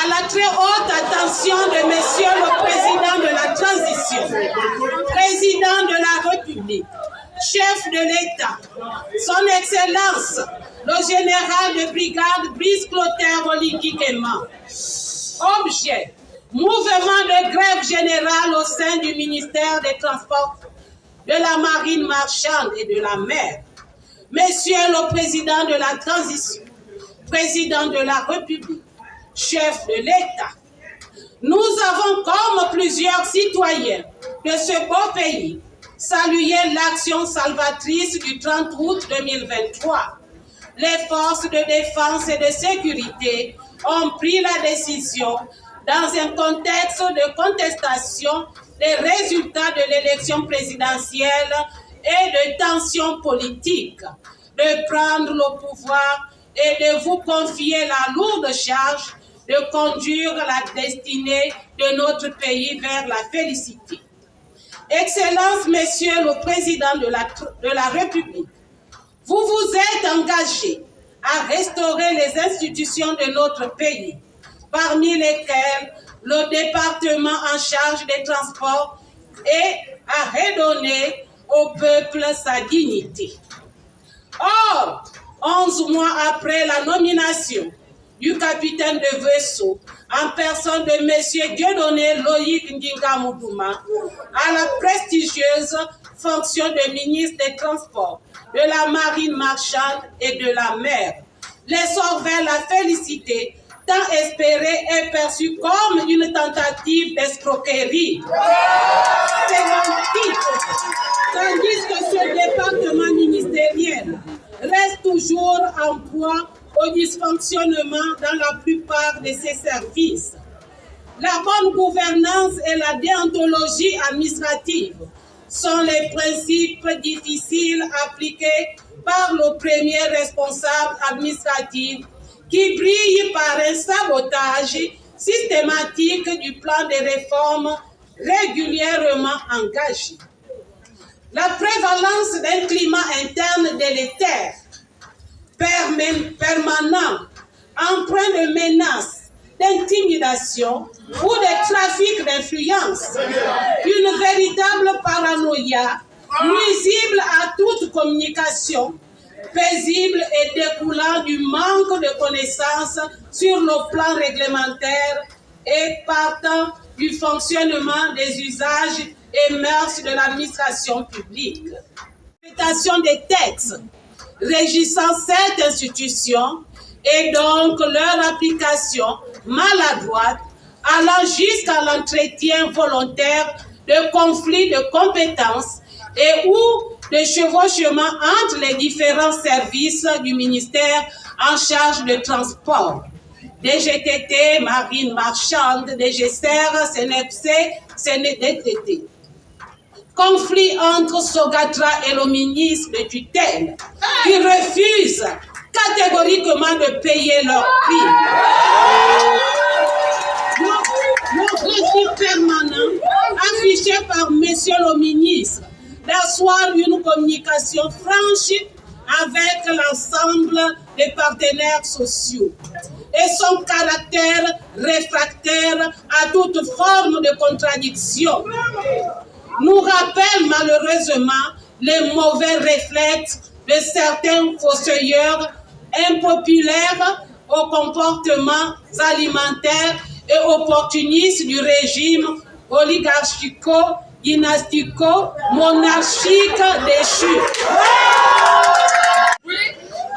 à la très haute attention de Monsieur le Président de la Transition, Président de la République, chef de l'État, Son Excellence, le général de brigade Brice Clotaire Oligui Nguema. Objet, mouvement de grève générale au sein du ministère des Transports, de la Marine marchande et de la mer. Monsieur le Président de la Transition, Président de la République, chef de l'État, nous avons, comme plusieurs citoyens de ce beau pays, salué l'action salvatrice du 30 août 2023. Les forces de défense et de sécurité ont pris la décision, dans un contexte de contestation des résultats de l'élection présidentielle et de tensions politiques, de prendre le pouvoir et de vous confier la lourde charge de conduire la destinée de notre pays vers la félicité. Excellence, Monsieur le Président de la République, vous vous êtes engagé à restaurer les institutions de notre pays, parmi lesquelles le département en charge des transports et à redonner au peuple sa dignité. Or, 11 mois après la nomination du capitaine de vaisseau en personne de M. Dieudonné Loïc Ndinga Moudouma à la prestigieuse fonction de ministre des Transports, de la Marine marchande et de la mer. L'essor vers la félicité tant espérée est perçue comme une tentative d'escroquerie. Tandis que ce département ministériel reste toujours en proie au dysfonctionnement dans la plupart de ses services. La bonne gouvernance et la déontologie administrative sont les principes difficiles appliqués par le premier responsable administratif qui brille par un sabotage systématique du plan de réforme régulièrement engagé. La prévalence d'un climat interne délétère, permanent, empreint de menaces, d'intimidation ou de trafic d'influence, une véritable paranoïa nuisible à toute communication, paisible et découlant du manque de connaissances sur le plan réglementaire et partant du fonctionnement des usages et mœurs de l'administration publique. L'interprétation des textes régissant cette institution et donc leur application maladroite allant jusqu'à l'entretien volontaire de conflits de compétences et ou de chevauchement entre les différents services du ministère en charge de transport. DGTT, Marine marchande, DGSER, CNFC, CNDTT. Conflit entre Sogatra et le ministre de tutelle, qui refusent catégoriquement de payer leur prix. Le refus permanent affiché par Monsieur le ministre d'asseoir une communication franche avec l'ensemble des partenaires sociaux et son caractère réfractaire à toute forme de contradiction nous rappelle malheureusement les mauvais réflexes de certains fossoyeurs impopulaires aux comportements alimentaires et opportunistes du régime oligarchico, dynastico, monarchique déchu.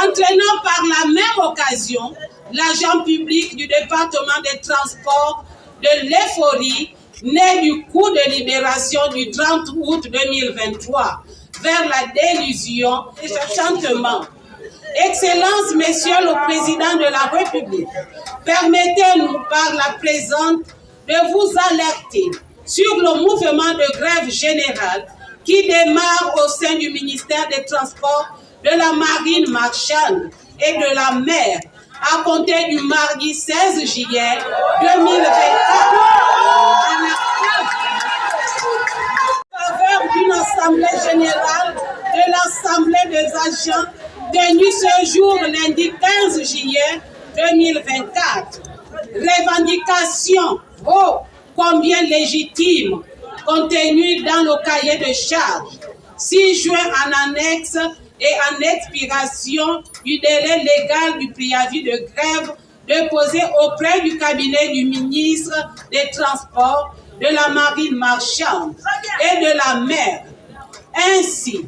Entraînant par la même occasion l'agent public du département des transports de l'euphorie né du coup de libération du 30 août 2023 vers la délusion et chantement. Excellence, Monsieur le Président de la République, permettez-nous par la présente de vous alerter sur le mouvement de grève générale qui démarre au sein du ministère des Transports, de la Marine marchande et de la mer à compter du mardi 16 juillet 2024 en faveur d'une assemblée générale de l'Assemblée des agents tenue ce jour lundi 15 juillet 2024. revendications, oh, combien légitimes, contenues dans le cahier de charges, 6 juin en annexe et en expiration du délai légal du préavis de grève déposé auprès du cabinet du ministre des Transports, de la Marine marchande et de la mer, ainsi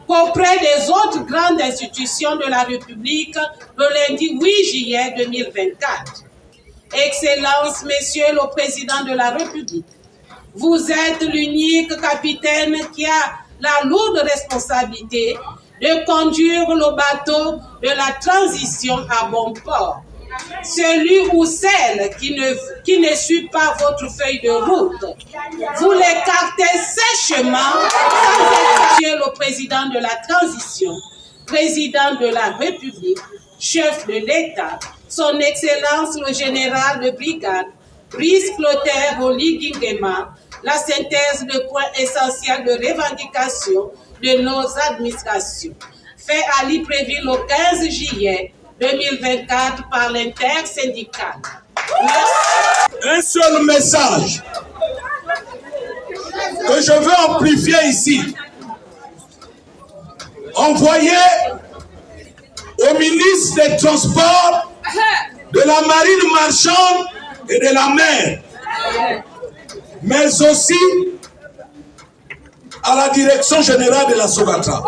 qu'auprès des autres grandes institutions de la République le lundi 8 juillet 2024. Excellence, Monsieur le Président de la République, vous êtes l'unique capitaine qui a la lourde responsabilité de conduire le bateau de la transition à bon port. Celui ou celle qui ne suit pas votre feuille de route, vous l'écartez sèchement sans exiger le président de la transition, président de la République, chef de l'État, son Excellence le général de brigade, Brice Clotaire Oligingema, la synthèse de points essentiels de revendication de nos administrations, fait à Libreville le 15 juillet 2024 par l'intersyndicale. Un seul message que je veux amplifier ici. Envoyé au ministre des Transports, de la Marine marchande et de la mer, mais aussi à la direction générale de la Sogatra.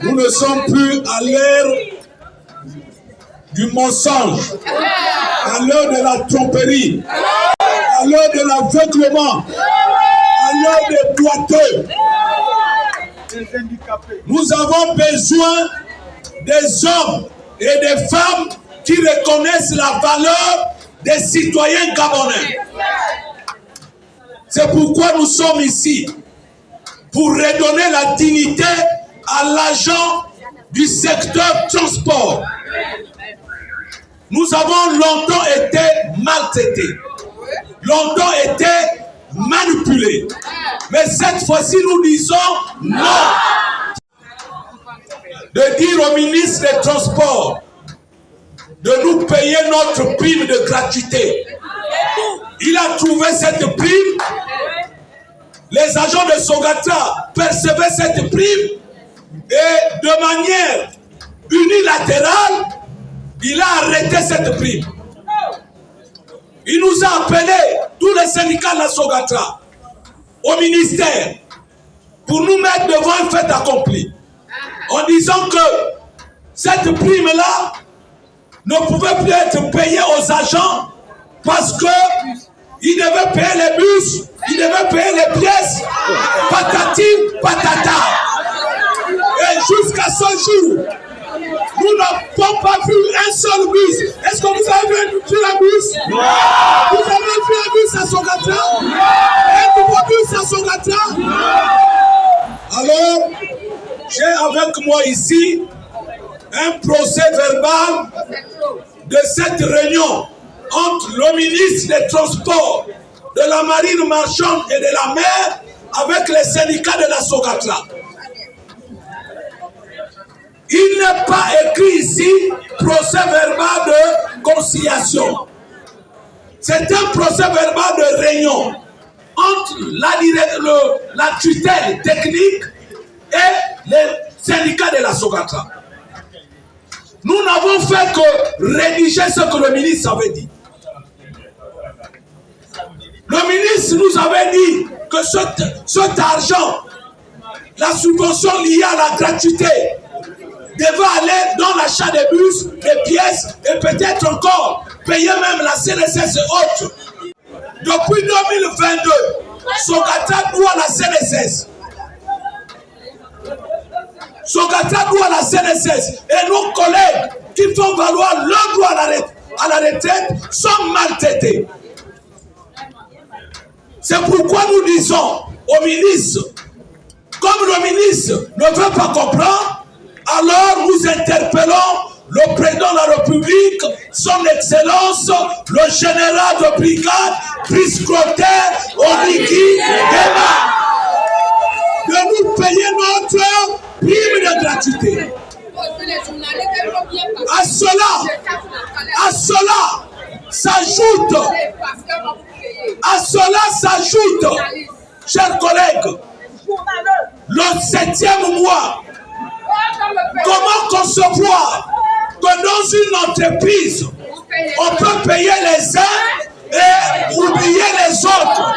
Nous ne sommes plus à l'ère du mensonge, à l'heure de la tromperie, à l'heure de l'aveuglement, à l'heure des boiteux. Nous avons besoin des hommes et des femmes qui reconnaissent la valeur des citoyens gabonais. C'est pourquoi nous sommes ici, pour redonner la dignité à l'agent du secteur transport. Nous avons longtemps été maltraités, longtemps été manipulés. Mais cette fois-ci, nous disons non. De dire au ministre des Transports de nous payer notre prime de gratuité. Il a trouvé cette prime. Les agents de Sogatra percevaient cette prime et de manière unilatérale, il a arrêté cette prime. Il nous a appelés, tous les syndicats de la Sogatra, au ministère, pour nous mettre devant un fait accompli, en disant que cette prime-là ne pouvait plus être payée aux agents parce qu'ils devaient payer les bus, ils devaient payer les pièces, patati, patata. Et jusqu'à ce jour, nous n'avons pas vu un seul bus. Est-ce que vous avez vu un bus? Non. Vous avez vu un bus à Sogatra? Non. Un nouveau bus à Sogatra? Non. Alors, j'ai avec moi ici un procès verbal de cette réunion entre le ministre des Transports, de la Marine marchande et de la mer avec les syndicats de la Sogatra. Il n'est pas écrit ici procès verbal de conciliation. C'est un procès verbal de réunion entre la tutelle technique et les syndicats de la Sogatra. Nous n'avons fait que rédiger ce que le ministre avait dit. Le ministre nous avait dit que cet argent, la subvention liée à la gratuité, devait aller dans l'achat des bus, des pièces et peut-être encore payer même la CNSS et autres. Depuis 2022, Sogatra doit la CNSS. Sogatra doit la CNSS. Et nos collègues qui font valoir leur droit à la retraite sont maltraités. C'est pourquoi nous disons au ministre, comme le ministre ne veut pas comprendre, alors nous interpellons le président de la République, son Excellence, le général de brigade, Brice Clotaire Oligingema, de nous payer notre prime de gratuité. À s'ajoute, chers collègues, le 7e mois. Comment concevoir que dans une entreprise, on peut payer les uns et oublier les autres?